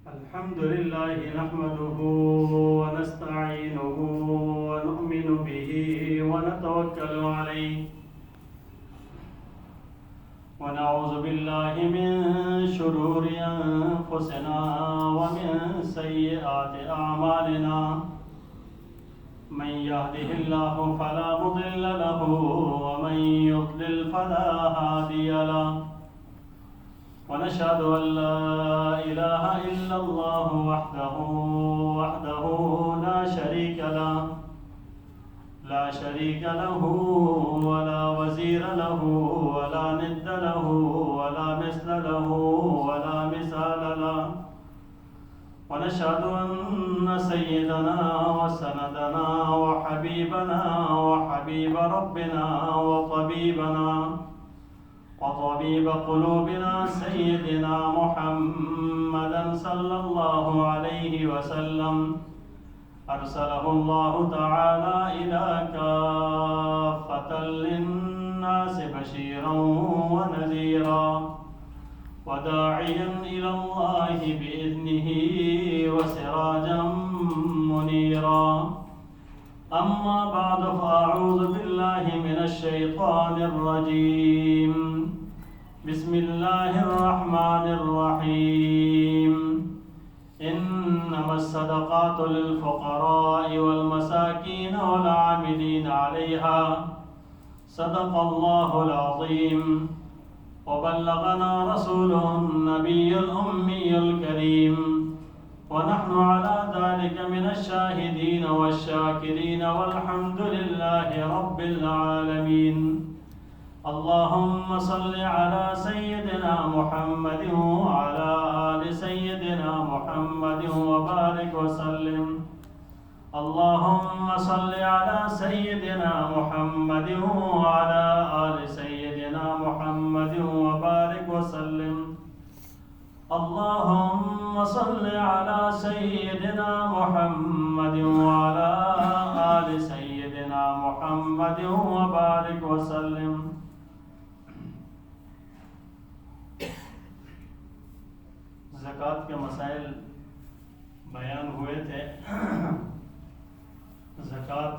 الحمد لله نحمده ونستعينه ونؤمن به ونتوكل عليه ونعوذ بالله من شرور أنفسنا ومن سيئات أعمالنا من يهده الله فلا مضل له ومن يضلل فلا هادي له ونشهد أن لا إله إلا الله وحده لا شريك له ولا وزير له ولا ند له ولا مثل له ولا مثال له ونشهد أن سيدنا وسندنا وحبيبنا وحبيب ربنا وطبيب قلوبنا سيدنا محمدا صلى الله عليه وسلم أرسله الله تعالى إلى كافة للناس بشيرا ونذيرا وداعيا إلى الله بإذنه وسراجا منيرا أما بعد فأعوذ بالله من الشيطان الرجيم بسم الله الرحمن الرحيم إنما الصدقات للفقراء والمساكين والعاملين عليها صدق الله العظيم وبلغنا رسوله النبي الأمي الكريم ونحن على ذلك من الشاهدين والشاكرين والحمد لله رب العالمين اللهم صل على سيدنا محمد وعلى آل سيدنا محمد وبارك وسلم اللهم صل على سيدنا محمد وعلى آل سيدنا محمد وبارك وسلم اللهم صل على سيدنا محمد وعلى آل سيدنا محمد وبارك وسلم زکوٰۃ کے مسائل بیان ہوئے تھے. زکوٰۃ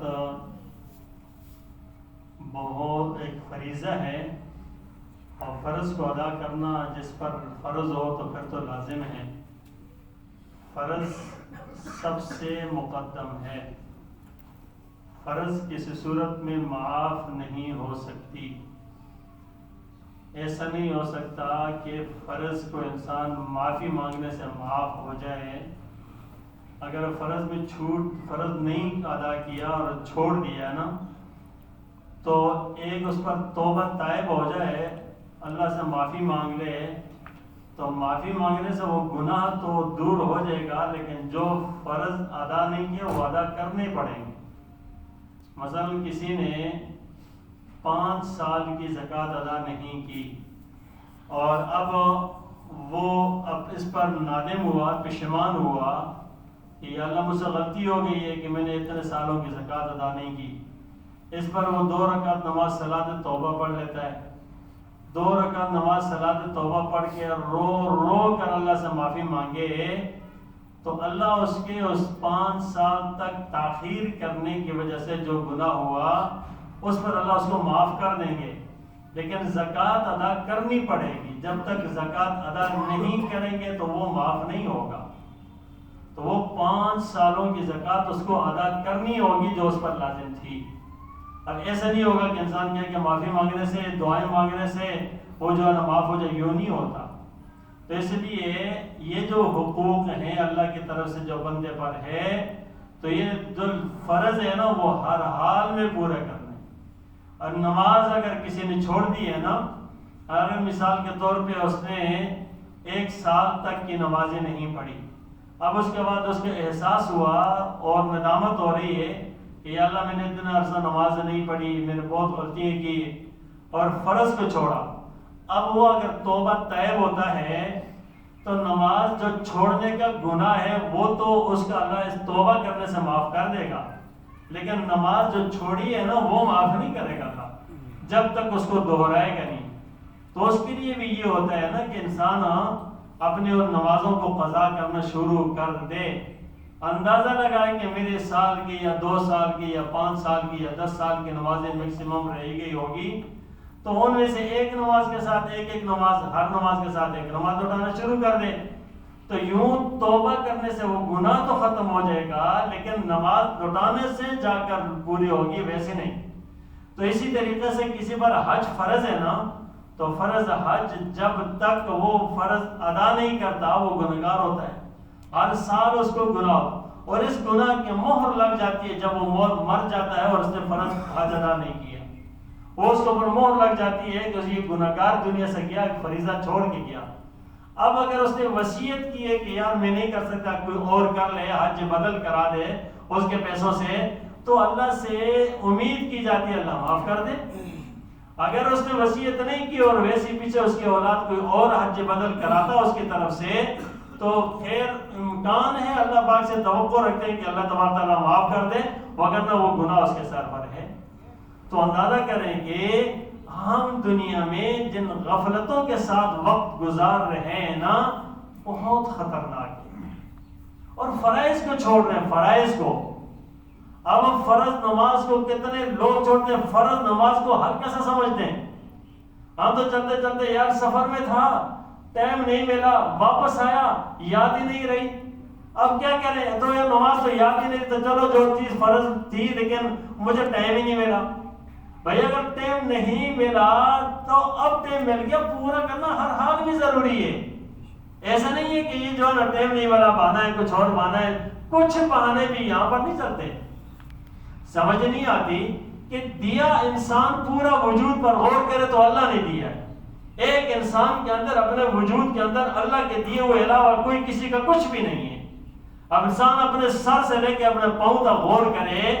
بہت ایک فریضہ ہے اور فرض کو ادا کرنا جس پر فرض ہو تو پھر تو لازم ہے. فرض سب سے مقدم ہے. فرض کسی صورت میں معاف نہیں ہو سکتی. ایسا نہیں ہو سکتا کہ فرض کو انسان معافی مانگنے سے معاف ہو جائے. اگر فرض میں فرض نہیں ادا کیا اور چھوڑ دیا نا تو ایک اس پر توبہ طائب ہو جائے, اللہ سے معافی مانگ لے تو معافی مانگنے سے وہ گناہ تو دور ہو جائے گا, لیکن جو فرض ادا نہیں کیا وہ ادا کرنے پڑیں گے. مثلا کسی نے 5 سال کی زکوٰۃ ادا نہیں کی اور اب اس پر نادم ہوا, پشیمان ہوا کہ یا اللہ مجھ سے غلطی ہو گئی ہے کہ میں نے اتنے سالوں کی زکوٰۃ ادا نہیں کی. اس پر وہ 2 رکعت نماز صلاۃ توبہ پڑھ لیتا ہے. 2 رکعت نماز صلاۃ توبہ پڑھ کے رو کر اللہ سے معافی مانگے تو اللہ اس کے 5 سال تک تاخیر کرنے کی وجہ سے جو گناہ ہوا اس پر اللہ اس کو معاف کر دیں گے. لیکن زکوٰۃ ادا کرنی پڑے گی. جب تک زکوٰۃ ادا نہیں کریں گے تو وہ معاف نہیں ہوگا. تو وہ 5 سالوں کی زکوٰۃ اس کو ادا کرنی ہوگی جو اس پر لازم تھی. اب ایسا نہیں ہوگا کہ انسان کہ معافی مانگنے سے, دعائیں مانگنے سے وہ جو ہے نا معاف ہو جائے, یوں نہیں ہوتا. تو اس لیے یہ جو حقوق ہیں اللہ کی طرف سے جو بندے پر ہے تو یہ جو فرض ہے نا وہ ہر حال میں پورے کرنے. اور نماز اگر کسی نے چھوڑ دی ہے نا, اگر مثال کے طور پہ اس نے 1 سال تک کی نمازیں نہیں پڑھی, اب اس کے بعد اس کو احساس ہوا اور ندامت ہو رہی ہے کہ یا اللہ میں نے اتنا عرصہ نماز نہیں پڑھی, میں نے بہت غلطیاں کی اور فرض کو چھوڑا. اب وہ اگر توبہ طائب ہوتا ہے تو نماز جو چھوڑنے کا گناہ ہے وہ تو اس کا اللہ اس توبہ کرنے سے معاف کر دے گا, لیکن نماز جو چھوڑی ہے نا وہ معاف نہیں کرے گا جب تک اس کو دہرائے گا نہیں. تو اس کے لیے بھی یہ ہوتا ہے نا کہ انسان اپنی اور نمازوں کو قضا کرنا شروع کر دے. اندازہ لگائے کہ میرے سال کی یا 2 سال کی یا 5 سال کی یا 10 سال کی نمازیں میکسیمم رہ گئی ہوگی، تو ان میں سے ایک نماز کے ساتھ ایک نماز، ہر نماز کے ساتھ ایک نماز اٹھانا شروع کر دے. تو یوں توبہ کرنے سے وہ گناہ تو ختم ہو جائے گا، لیکن نماز لوٹانے سے جا کر پوری ہوگی، ویسے نہیں. تو اسی طریقے سے کسی پر حج فرض ہے نا، تو فرض حج جب تک وہ فرض ادا نہیں کرتا وہ گنہگار ہوتا ہے. ہر سال اس کو گناہ، اور اس گناہ کی مہر لگ جاتی ہے جب وہ مر جاتا ہے اور اس نے فرض حج ادا نہیں کیا. وہ اس کو پر مہر لگ جاتی ہے کہ یہ گنہگار دنیا سے گیا، فریضہ چھوڑ کے گیا. اب اگر اس نے وصیت کی ہے کہ یار میں نہیں کر سکتا، کوئی اور کر لے، حج بدل کرا دے اس کے پیسوں سے، تو اللہ سے امید کی جاتی ہے اللہ معاف کر دے. اگر اس نے وصیت نہیں کی اور ویسے پیچھے اس کی اولاد کوئی اور حج بدل کراتا اس کی طرف سے، تو پھر امکان ہے اللہ پاک سے توقع رکھتے ہیں کہ اللہ تبارک تعالیٰ معاف کر دے، وگرنہ وہ گناہ اس کے سر پر ہے. تو اندازہ کریں کہ ہم دنیا میں جن غفلتوں کے ساتھ وقت گزار رہے ہیں نا، بہت خطرناک ہے. اور فرائض کو چھوڑ رہے ہیں، فرائض کو. اب ہم فرض نماز کو کتنے لوگ چھوڑتے ہیں، فرض نماز کو ہلکا سا سمجھتے ہیں. ہم تو چلتے چلتے یار سفر میں تھا، ٹائم نہیں ملا، واپس آیا، یاد ہی نہیں رہی، اب کیا کریں، تو یہ نماز تو یاد ہی نہیں، تو چلو جو چیز فرض تھی لیکن مجھے ٹائم ہی نہیں ملا. بھائی اگر ٹائم نہیں ملا تو اب ٹائم مل گیا، پورا کرنا ہر حال میں ضروری ہے. ایسا نہیں ہے کہ یہ جو ہے نا ٹائم نہیں والا بہانا ہے، کچھ اور بہانا ہے. کچھ بہانے بھی یہاں پر نہیں چلتے. سمجھ نہیں آتی کہ دیا انسان پورا وجود پر غور کرے تو اللہ نے دیا ہے. ایک انسان کے اندر، اپنے وجود کے اندر اللہ کے دیے ہوئے علاوہ کوئی کسی کا کچھ بھی نہیں ہے. اب انسان اپنے سر سے لے کے اپنے پاؤں تک غور کرے،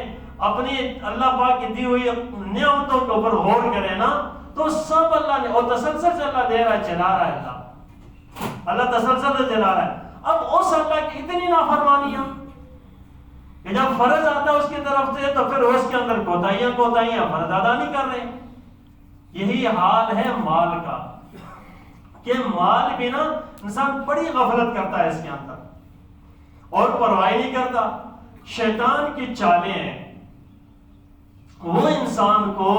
اپنی اللہ پاک کی دی ہوئی نعمتوں کے اوپر غور کرے نا، تو سب اللہ نے، اور تسلسل سے اللہ دے رہا ہے، چلا رہا ہے. اللہ تسلسل سے چلا رہا ہے. اب اس اللہ کی اتنی نافرمانیاں کہ جب فرض آتا ہے اس کی طرف سے تو پھر اس کے اندر کوتاہیاں فرض ادا نہیں کر رہے. یہی حال ہے مال کا، کہ مال بھی نا انسان بڑی غفلت کرتا ہے اس کے اندر اور پرواہ نہیں کرتا. شیطان کی چالیں ہیں، وہ انسان کو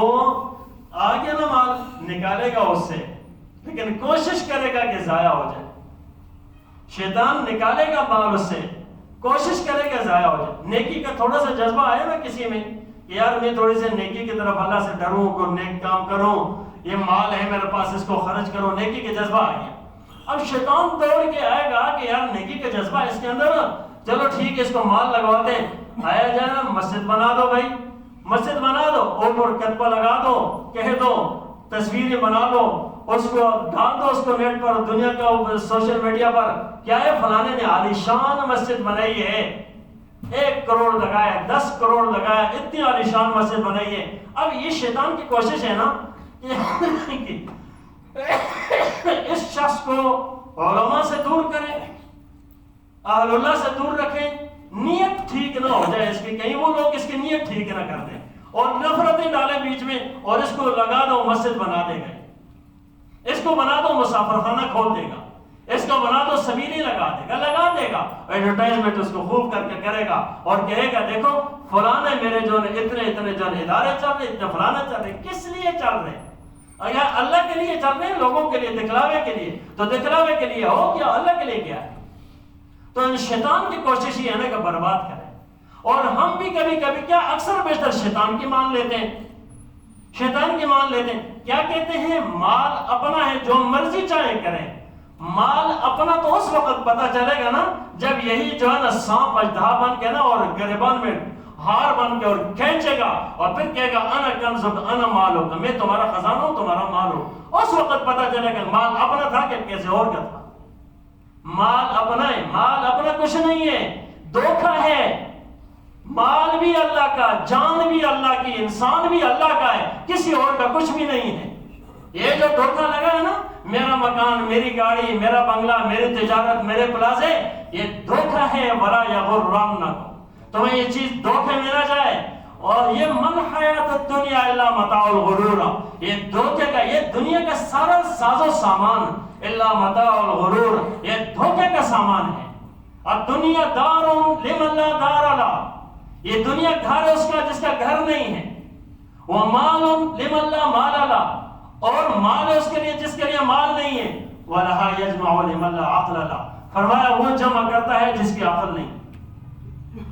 آگے نہ مال نکالے گا اس سے، لیکن کوشش کرے گا کہ ضائع ہو جائے. شیطان نکالے گا مال اس سے، کوشش کرے گا ضائع ہو جائے. نیکی کا تھوڑا سا جذبہ آیا نا کسی میں کہ یار میں تھوڑی سی نیکی کی طرف اللہ سے ڈروں، کو نیک کام کروں، یہ مال ہے میرے پاس اس کو خرچ کروں، نیکی کا جذبہ آ گیا. اب شیطان دوڑ کے آئے گا کہ یار نیکی کا جذبہ اس کے اندر، چلو ٹھیک ہے اس کو مال لگواتے ہیں، آیا جائے نا مسجد بنا دو، بھائی مسجد بنا دو، اوپر کتبہ لگا دو، کہہ دو، تصویریں بنا لو، اس کو ڈال دو اس کو نیٹ پر، دنیا کا سوشل میڈیا پر، کیا ہے فلانے نے عالیشان مسجد بنائی ہے، 1 کروڑ لگایا، 10 کروڑ لگایا، اتنی عالیشان مسجد بنائی ہے. اب یہ شیطان کی کوشش ہے نا کہ اس شخص کو علماء سے دور کریں، اہل اللہ سے دور رکھیں، نیت ٹھیک نہ ہو جائے اس کی، کہیں وہ لوگ اس کی نیت ٹھیک نہ کر دیں اور نفرتیں ڈالیں بیچ میں، اور اس کو لگا دو مسجد بنا دے گا، اس کو بنا دو مسافر خانہ کھول دے گا، اس کو بنا دو سبیلی لگا دے گا، ایڈورٹائزمنٹ اس کو خوب کر کے کرے گا اور کہے گا دیکھو فلانے میرے جو اتنے جو ادارے چل رہے، اتنے فلانے چل رہے. کس لیے چل رہے ہیں؟ اگر اللہ کے لیے چل رہے ہیں، لوگوں کے لیے، دکھلاوے کے لیے، تو دکھلاوے کے لیے ہو کیا، اللہ کے لیے کیا ہے؟ تو ان شیطان کی کوشش یہ ہے نا کہ برباد کریں. اور ہم بھی کبھی کبھی کیا اکثر بیشتر شیطان کی مان لیتے ہیں، شیطان کی مان لیتے ہیں. کیا کہتے ہیں؟ مال اپنا ہے، جو مرضی چاہے کریں. مال اپنا تو اس وقت پتہ چلے گا نا جب یہی جو ہے نا سانپ اژدہا بن کے نا اور گریبان میں ہار بن کے اور کھینچے گا اور پھر کہے گا انا کنزک انا مالک، میں تمہارا خزانہ ہوں، تمہارا مال ہوں. اس وقت پتہ چلے گا مال اپنا تھا کہ کیسے اور کا تھا. مال اپنا ہے، مال اپنا کچھ نہیں ہے، دھوکہ ہے. مال بھی اللہ کا، جان بھی اللہ کی، انسان بھی اللہ کا ہے، کسی اور کا کچھ بھی نہیں ہے. یہ جو دھوکہ لگا ہے نا، میرا مکان، میری گاڑی، میرا بنگلہ، میری تجارت، میرے پلازے، یہ دھوکہ ہے. ولا یغرنکم، تمہیں یہ چیز دھوکے میں نہ جائے. اور یہ من حیات الدنیا الا متاع الغرور، یہ دھوکے کا، یہ دنیا کا سارا ساز و سامان الا متاع الغرور، یہ دھوکے کا سامان ہے۔ الدنیا دار لمن لا دار له، یہ دنیا گھر ہے اس کا جس کا گھر نہیں ہے۔ ومال لمن لا مال له، اور مال ہے اس کے لیے جس کے لیے مال نہیں ہے۔ ولها يجمع لمن لا عقل له، فرمایا وہ جمع کرتا ہے جس کی عقل نہیں،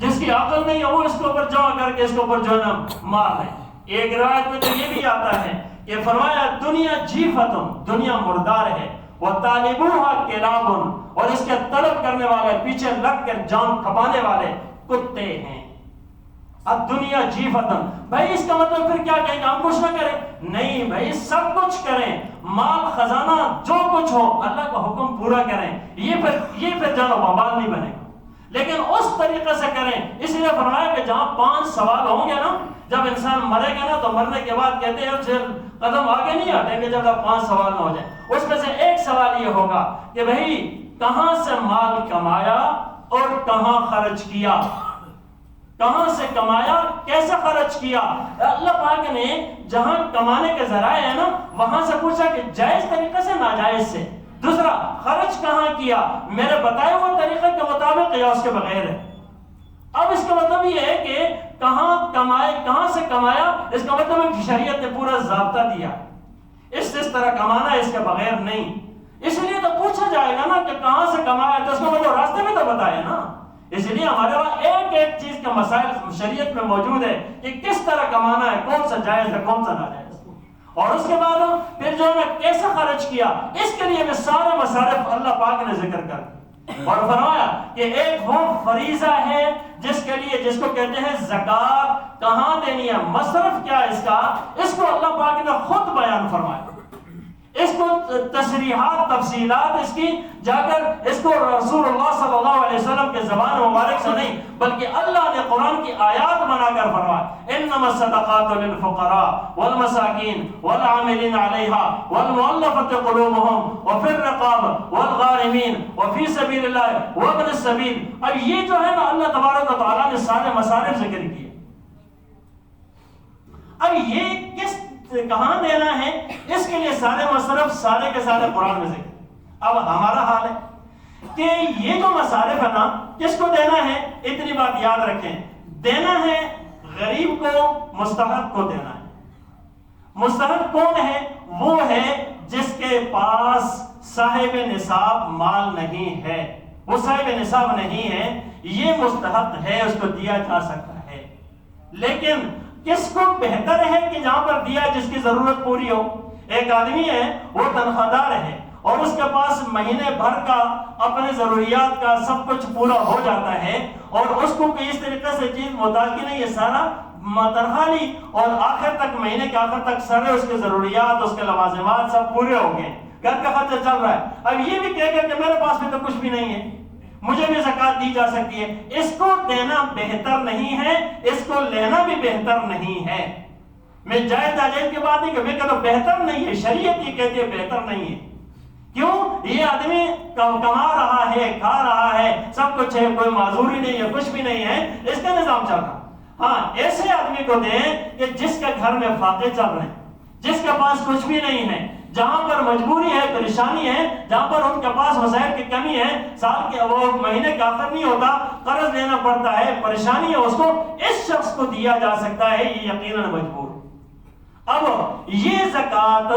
جس کی عقل نہیں ہے وہ اس کے اوپر جمع کر کے اس کے اوپر جو ہے نا مار ہے۔ ایک روایت میں تو یہ بھی آتا ہے کہ فرمایا دنیا جیفتن، دنیا مردار ہے، وطالبوها کلاب، اور اس کے طلب کرنے والے پیچھے لگ کر جان کھپانے والے کتے ہیں۔ اب دنیا جیفتن، بھائی اس کا مطلب پھر کیا کہیں گے ہم کچھ نہ کریں؟ نہیں بھائی، سب کچھ کریں، مال خزانہ جو کچھ ہو اللہ کا حکم پورا کریں، یہ پھر جانو وبال نہیں بنے گا، لیکن اس طریقے سے کریں۔ اس لیے فرمایا کہ جہاں 5 سوال ہوں گے نا، جب انسان مرے گا نا تو مرنے کے بعد کہتے ہیں قدم آگے نہیں ہٹیں گے جب تک 5 سوال نہ ہو جائیں۔ اس میں سے ایک سوال یہ ہوگا کہ بھائی کہاں سے مال کمایا اور کہاں خرچ کیا، کہاں سے کمایا کیسے خرچ کیا۔ اللہ پاک نے جہاں کمانے کے ذرائع ہیں نا وہاں سے پوچھا کہ جائز طریقے سے ناجائز سے، دوسرا خرچ کہاں کیا، میرے بتائے ہوئے طریقے کے مطابق یا اس کے بغیر ہے۔ اب اس کا مطلب یہ ہے کہ کہاں کمائے، کہاں سے کمایا، اس کا مطلب ہے کہ شریعت نے پورا ضابطہ دیا، اس طرح کمانا ہے، اس کے بغیر نہیں۔ اس لیے تو پوچھا جائے گا نا کہ کہاں سے کمایا، تو اس کا مطلب راستے میں تو بتایا نا۔ اس لیے ہمارے پاس ایک ایک چیز کا مسائل شریعت میں موجود ہے کہ کس طرح کمانا ہے، کون سا جائز ہے کون سا ناجائز، اور اس کے بعد پھر جو ہے کیسے خرچ کیا، اس کے لیے میں سارے مصارف اللہ پاک نے ذکر کر دیا اور فرمایا کہ ایک وہ فریضہ ہے جس کے لیے، جس کو کہتے ہیں زکات، کہاں دینی ہے، مصرف کیا اس کا، اس کو اللہ پاک نے خود بیان فرمایا، اس کو تشریحات تفصیلات اس کی جا کر اس کو رسول اللہ صلی اللہ علیہ وسلم کے زبان مبارک سے نہیں بلکہ اللہ نے قرآن کی آیات بنا کر فرمایا انما الصدقات للفقراء والمساکین والعاملین علیہا والمؤلفۃ قلوبهم وفی الرقاب والغارمین وفی سبیل اللہ وابن السبیل۔ اب یہ جو ہے نا اللہ تبارک و تعالیٰ نے سارے مصارف ذکر کیے۔ اب یہ کس کہاں دینا ہے، اس کے لیے سارے مصرف سارے کے سارے قرآن میں ذکر۔ اب ہمارا حال ہے کہ یہ جو مصارف ہے نا کس کو دینا ہے، اتنی بات یاد رکھیں، دینا ہے غریب کو، مستحق کو دینا ہے۔ مستحق کون ہے؟ وہ ہے جس کے پاس صاحب نصاب مال نہیں ہے، وہ صاحب نصاب نہیں ہے، یہ مستحق ہے، اس کو دیا جا سکتا ہے۔ لیکن کس کو بہتر ہے کہ جہاں پر دیا جس کی ضرورت پوری ہو۔ ایک آدمی ہے وہ تنخواہ دار ہے اور اس کے پاس مہینے بھر کا اپنے ضروریات کا سب کچھ پورا ہو جاتا ہے اور اس کو کوئی اس طریقے سے چیز محتاج کی نہیں ہے، سارا تنخواہ لی اور آخر تک مہینے کے آخر تک سارے اس کے ضروریات، اس کے لوازمات سب پورے ہو گئے، گھر کا خرچہ چل رہا ہے۔ اب یہ بھی کہے گا کہ میرے پاس بھی تو کچھ بھی نہیں ہے، مجھے بھی زکوٰۃ دی جا سکتی ہے۔ اس کو دینا بہتر نہیں ہے، اس کو لینا بھی بہتر نہیں ہے۔ میں جائز ناجائز کی بات نہیں کہ میں کہتا ہوں بہتر نہیں ہے، شریعت یہ کہتی ہے بہتر نہیں ہے۔ کیوں؟ یہ آدمی کما رہا ہے، کھا رہا ہے، سب کچھ ہے، کوئی معذوری نہیں ہے، کچھ بھی نہیں ہے، اس کا نظام چل رہا۔ ہاں ایسے آدمی کو دیں کہ جس کے گھر میں فاقے چل رہے ہیں، جس کے پاس کچھ بھی نہیں ہے، جہاں پر مجبوری ہے، پریشانی ہے، جہاں پر ان کے پاس وسائل کی کمی ہے، سال کے وہ مہینے کا آخر نہیں ہوتا، قرض لینا پڑتا ہے، پریشانی ہے، اس کو اس شخص کو دیا جا سکتا ہے، یہ یقیناً مجبور۔ اب یہ زکوٰۃ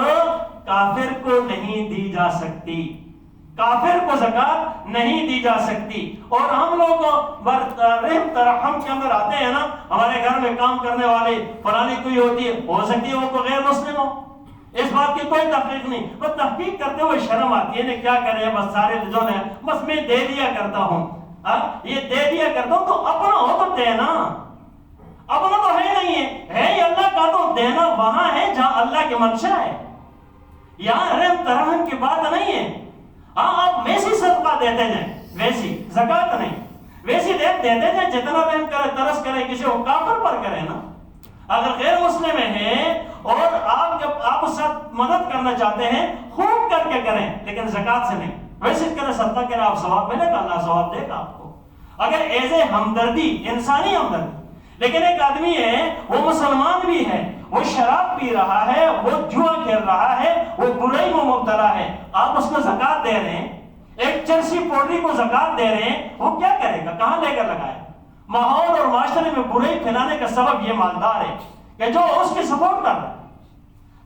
کافر کو نہیں دی جا سکتی، کافر کو زکوٰۃ نہیں دی جا سکتی۔ اور ہم لوگ رحم ترحم کے اندر آتے ہیں نا، ہمارے گھر میں کام کرنے والے فلانی کوئی ہوتی ہے، ہو سکتی ہے وہ کوئی غیر مسلم ہو، اس بات کی کوئی تحقیق نہیں، بس تحقیق کرتے ہوئے شرم آتی ہے، کیا کرے، بس سارے جو ہے بس میں دے دیا کرتا ہوں، یہ دے دیا کرتا ہوں، تو اپنا ہو تو دینا، اپنا تو ہے نہیں ہے یہ اللہ کا، تو دینا وہاں ہے جہاں اللہ کی منشا ہے، یہاں رحم ترحم کی بات نہیں ہے۔ ہاں آپ ویسی صدقہ دیتے جائیں، ویسی زکوٰۃ نہیں، ویسی دیتے جائیں، جتنا رحم کرے ترس کرے، کسی کو کافر پر کرے نا، اگر غیر مسلم ہے اور آپ اس ساتھ مدد کرنا چاہتے ہیں خوب کر کے کریں، لیکن زکوٰۃ سے نہیں، ویسے کریں، صدقہ کریں، آپ ثواب ملے گا، اللہ ثواب دے گا آپ کو۔ اگر ایسے ہمدردی، انسانی ہمدردی، لیکن ایک آدمی ہے وہ مسلمان بھی ہے، وہ شراب پی رہا ہے، وہ جوا کھیل رہا ہے، وہ برائی میں مبتلا ہے، آپ اس کو زکوٰۃ دے رہے ہیں، ایک چرسی پوٹری کو زکوٰۃ دے رہے ہیں، وہ کیا کرے گا؟ کہاں لے کر لگائے؟ ماحول اور معاشرے میں برائی پھیلانے کا سبب یہ مالدار ہے کہ جو اس کی سپورٹ کر رہا ہے۔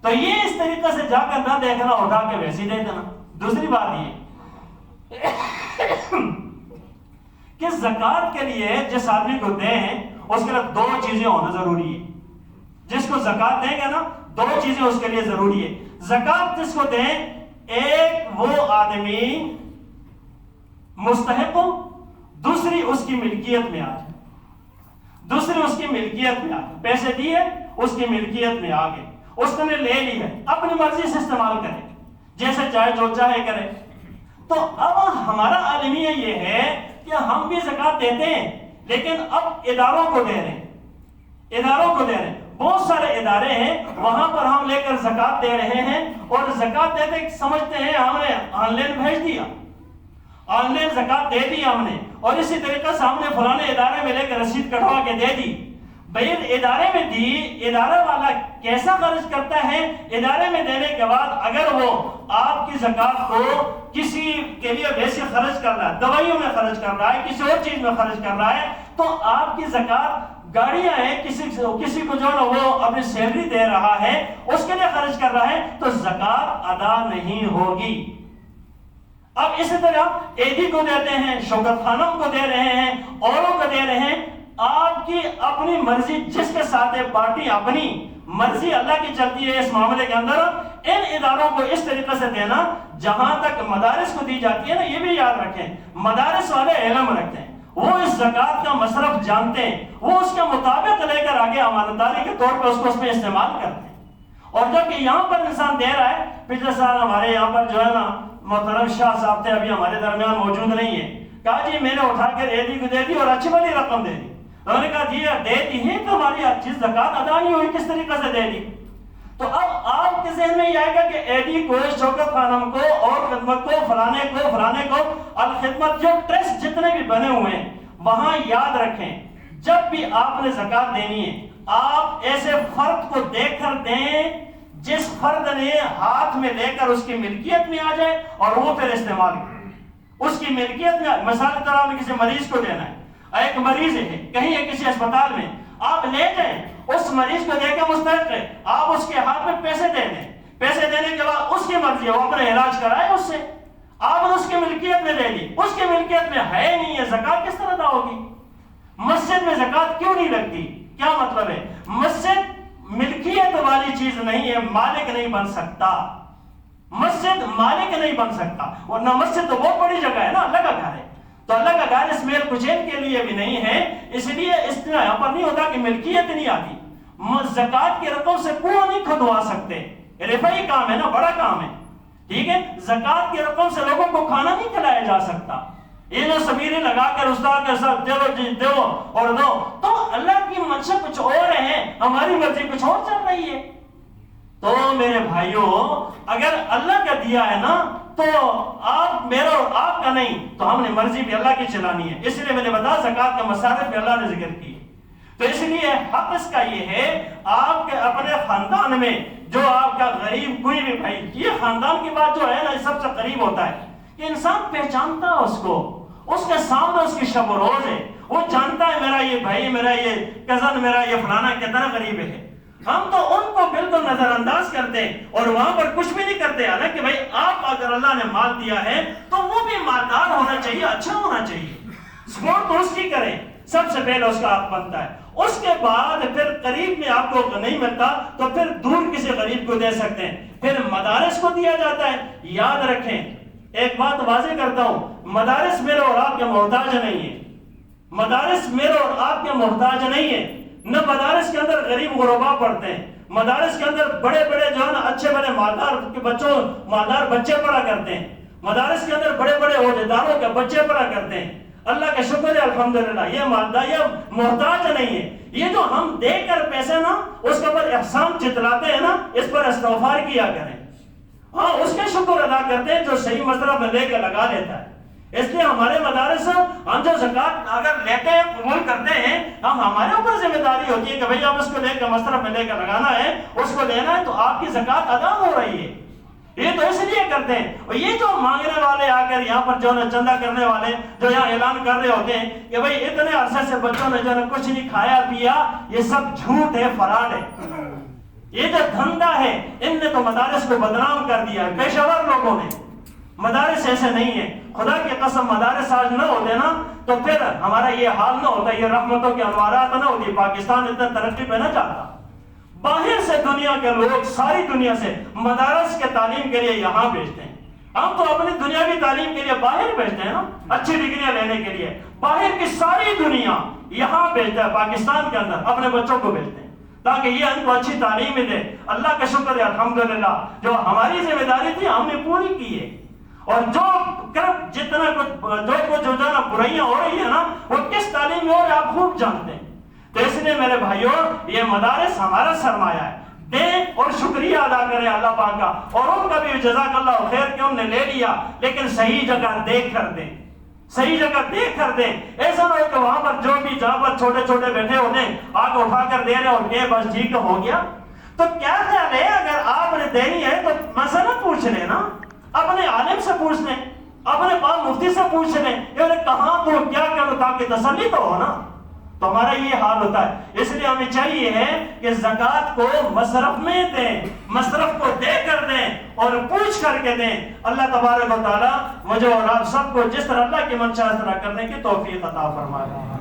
تو یہ اس طریقے سے جا کر نہ دیکھنا، اٹھا کے ویسے ہی دے دینا۔ دوسری بات یہ کہ زکوٰۃ کے لیے جس آدمی کو دیں اس کے لیے دو چیزیں ہونا ضروری ہے۔ جس کو زکوٰۃ دیں گے نا، دو چیزیں اس کے لیے ضروری ہے۔ زکوٰۃ جس کو دیں، ایک وہ آدمی مستحق ہو، دوسری اس کی ملکیت میں آ جائے، دوسری اس کی ملکیت میں آ گئے، پیسے دیے اس کی ملکیت میں آ گئے، اس نے لے لی ہے، اپنی مرضی سے استعمال کرے، جیسے چاہے جو چاہے کرے۔ تو اب ہمارا عالمیہ یہ ہے کہ ہم بھی زکوٰۃ دیتے ہیں، لیکن اب اداروں کو دے رہے ہیں، اداروں کو دے رہے ہیں۔ بہت سارے ادارے ہیں وہاں پر ہم لے کر زکوٰۃ دے رہے ہیں، اور زکوٰۃ دیتے سمجھتے ہیں ہم نے آن لائن بھیج دیا، آن لائن زکوٰۃ دے دی ہم نے، اور اسی طریقے سے ہم نے فلانے ادارے میں لے کر رسید کٹوا کے دے دی۔ بھائی ادارے میں دی، ادارے والا کیسا خرچ کرتا ہے؟ ادارے میں دینے کے بعد اگر وہ آپ کی زکوٰۃ کو کسی کے لیے ویسے خرچ کر رہا ہے، دوائیوں میں خرچ کر رہا ہے، کسی اور چیز میں خرچ کر رہا ہے، تو آپ کی زکوٰۃ گاڑیاں ہیں، کسی کو جو ہے وہ اپنی سیلری دے رہا ہے، اس کے لیے خرچ کر رہا ہے، تو زکوٰۃ ادا نہیں ہوگی۔ اب اسی طرح ایڈی کو دیتے ہیں، شوکت خانم کو دے رہے ہیں، اوروں کو دے رہے ہیں، آپ کی اپنی مرضی جس کے ساتھ ہے، پارٹی اپنی مرضی اللہ کی چلتی ہے اس معاملے کے اندر۔ ان اداروں کو اس طریقے سے دینا، جہاں تک مدارس کو دی جاتی ہے نا، یہ بھی یاد رکھیں، مدارس والے علم رکھتے ہیں، وہ اس زکوٰۃ کا مصرف جانتے ہیں، وہ اس کے مطابق لے کر آگے امانتداری کے طور پہ اس کو اس میں استعمال کرتے ہیں۔ اور جب کہ یہاں پر انسان دے رہا ہے، پچھلے سال ہمارے یہاں پر جو ہے نا محترم شاہ صاحب تھے، ابھی ہمارے درمیان موجود نہیں ہے، کہا جی میں نے اٹھا کر ایڈی کو دے دی اور اچھی بڑی رقم دے دی۔ انہوں نے کہا جی دے دی ہے تو ہماری اچھی زکوٰۃ ادا نہیں ہوئی، کس طریقے سے دے دی؟ تو اب آپ کے ذہن میں یہ آئے گا کہ ایڈی کو، شوکت خانم کو، اور خدمت کو، فلانے کو الخدمت، جو ٹرسٹ جتنے بھی بنے ہوئے ہیں، وہاں یاد رکھیں جب بھی آپ نے زکوٰۃ دینی ہے، آپ ایسے فرد کو دیکھ کر دیں جس فرد نے ہاتھ میں لے کر اس کی ملکیت میں آ جائے اور وہ پھر استعمال کرے اس کی ملکیت میں۔ مثال کے طور پر کسی مریض کو دینا ہے، ایک مریض ہے کہیں ہے کسی اسپتال میں، آپ لے جائیں، اس مریض کو دے کے مستحق ہے، آپ اس کے ہاتھ میں پیسے دے دیں، پیسے دینے کے بعد اس کی مرضی ہے، وہ اپنا علاج کرائے اس سے، آپ نے اس کی ملکیت میں دے دی، اس کی ملکیت میں ہے نہیں ہے، زکوٰۃ کس طرح ادا ہوگی؟ مسجد میں زکوٰۃ کیوں نہیں لگتی؟ کیا مطلب ہے؟ مسجد ملکیت والی چیز نہیں ہے، مالک نہیں بن سکتا، مسجد مالک نہیں بن سکتا، ورنہ مسجد تو بہت بڑی جگہ ہے نا، اللہ کا گھر ہے، تو اللہ کا گھر اس میل کچیل کے لیے بھی نہیں ہے، اس لیے اس طرح یہاں پر نہیں ہوتا کہ ملکیت نہیں آتی۔ زکوٰۃ کی رقم سے کنواں نہیں کھدوا سکتے، رفعی کام ہے نا، بڑا کام ہے، ٹھیک ہے؟ زکوٰۃ کی رقم سے لوگوں کو کھانا نہیں کھلایا جا سکتا، یہ جو سبیریں لگا کر استاد کے ساتھ دو اور دو، تو اللہ کی منشا کچھ اور ہے، ہماری مرضی کچھ اور چل رہی ہے۔ تو میرے بھائیوں، اگر اللہ کا دیا ہے نا تو آپ میرا اور آپ کا نہیں، تو ہم نے مرضی بھی اللہ کی چلانی ہے، اس لیے میں نے بتایا زکوٰۃ کا مصارف بھی اللہ نے ذکر کی۔ تو اس لیے حق اس کا یہ ہے، آپ کے اپنے خاندان میں جو آپ کا غریب کوئی بھی بھائی، یہ خاندان کی بات جو ہے نا سب سے قریب ہوتا ہے کہ انسان پہچانتا ہے اس کو، اس کے سامنے اس کی شب و روز ہے، وہ جانتا ہے میرا یہ بھائی، میرا یہ کزن، میرا یہ فلانا کتنا غریب ہے۔ ہم تو ان کو بالکل نظر انداز کرتے اور وہاں پر کچھ بھی نہیں کرتے، حالانکہ بھائی آپ اگر اللہ نے مال دیا ہے تو وہ بھی مالدار ہونا چاہیے، اچھا ہونا چاہیے، سپورٹ تو اس کی کریں، سب سے پہلے اس کا حق بنتا ہے۔ اس کے بعد پھر قریب میں آپ کو نہیں ملتا تو پھر دور کسی غریب کو دے سکتے ہیں، پھر مدارس کو دیا جاتا ہے۔ یاد رکھیں، ایک بات واضح کرتا ہوں، مدارس میرے اور آپ کے محتاج نہیں ہے، مدارس میرے اور آپ کے محتاج نہیں ہے، نہ مدارس کے اندر غریب غربا پڑھتے ہیں، مدارس کے اندر بڑے بڑے جو ہے نا اچھے بڑے مالدار بچے پڑھا کرتے ہیں، مدارس کے اندر بڑے بڑے عہدیداروں کے بچے پڑھا کرتے ہیں۔ اللہ کا شکر ہے الحمدللہ، یہ مالدار، یہ محتاج نہیں ہے۔ یہ جو ہم دے کر پیسے نا اس کے اوپر احسان جتلاتے ہیں نا، اس پر استغفار کیا کریں، ہاں اس کے شکر ادا کرتے ہیں جو صحیح مصرف میں لے کے لگا لیتا ہے۔ اس لیے ہمارے مدارس ہم جو زکوٰۃ اگر لیتے ہیں قبول کرتے ہیں ہمارے اوپر ذمہ داری ہوتی ہے کہ بھئی آپ اس کو لے کے مصرف میں لے کے لگانا ہے، اس کو لینا ہے، تو آپ کی زکوٰۃ ادا ہو رہی ہے۔ یہ تو اس لیے کرتے ہیں۔ اور یہ جو مانگنے والے آ کر یہاں پر جو ہے چندہ کرنے والے جو یہاں اعلان کر رہے ہوتے ہیں کہ بھئی اتنے عرصے سے بچوں نے جو ہے کچھ نہیں کھایا پیا، یہ سب جھوٹ ہے، فراڈ ہے۔ یہ جو دھندا ہے ان نے تو مدارس کو بدنام کر دیا ہے، پیشہ ور لوگوں نے۔ مدارس ایسے نہیں ہیں، خدا کی قسم مدارس آج نہ ہوتے نا تو پھر ہمارا یہ حال نہ ہوتا، یہ رحمتوں کے انوارات نہ ہوتی، پاکستان اتنا ترقی پہ نہ جاتا۔ باہر سے دنیا کے لوگ ساری دنیا سے مدارس کے تعلیم کے لیے یہاں بھیجتے ہیں۔ ہم تو اپنی دنیاوی تعلیم کے لیے باہر بھیجتے ہیں نا، اچھی ڈگریاں لینے کے لیے۔ باہر کی ساری دنیا یہاں بھیجتا ہے، پاکستان کے اندر اپنے بچوں کو بھیجتے ہیں تاکہ یہ ان کو اچھی تعلیم دے۔ اللہ کا شکر ہے الحمدللہ، جو ہماری ذمہ داری تھی ہم نے پوری کی ہے۔ اور جو جتنا کچھ جو برائیاں ہو رہی ہیں نا وہ کس تعلیم میں ہو رہی ہے آپ خوب جانتے ہیں۔ تو اس لیے میرے بھائیوں یہ مدارس ہمارا سرمایہ ہے، دیں اور شکریہ ادا کریں اللہ پاک کا، اور ان کا بھی جزاک اللہ خیر کہ انہوں نے لے لیا، لیکن صحیح جگہ دیکھ کر دیں، صحیح جگہ دیکھ کر دیں۔ ایسا نہ ہو کہ وہاں پر جو بھی جہاں پر چھوٹے چھوٹے بیٹھے ہوتے ہیں آگ اٹھا کر دے رہے اور کہ بس ٹھیک ہو گیا۔ تو کیا خیال ہے اگر آپ نے دینی ہے تو مسئلہ پوچھ لیں نا، اپنے عالم سے پوچھ لیں، اپنے پاس مفتی سے پوچھ لیں کہ کہاں تو کیا کروں تاکہ تسلی تو ہو نا۔ تو ہمارا یہ حال ہوتا ہے۔ اس لیے ہمیں چاہیے ہے کہ زکوٰۃ کو مصرف میں دیں، مصرف کو دے کر دیں اور پوچھ کر کے دیں۔ اللہ تبارک و تعالیٰ مجھے اور آپ سب کو جس طرح اللہ کی منشا اس طرح کرنے کی توفیق عطا فرمائے۔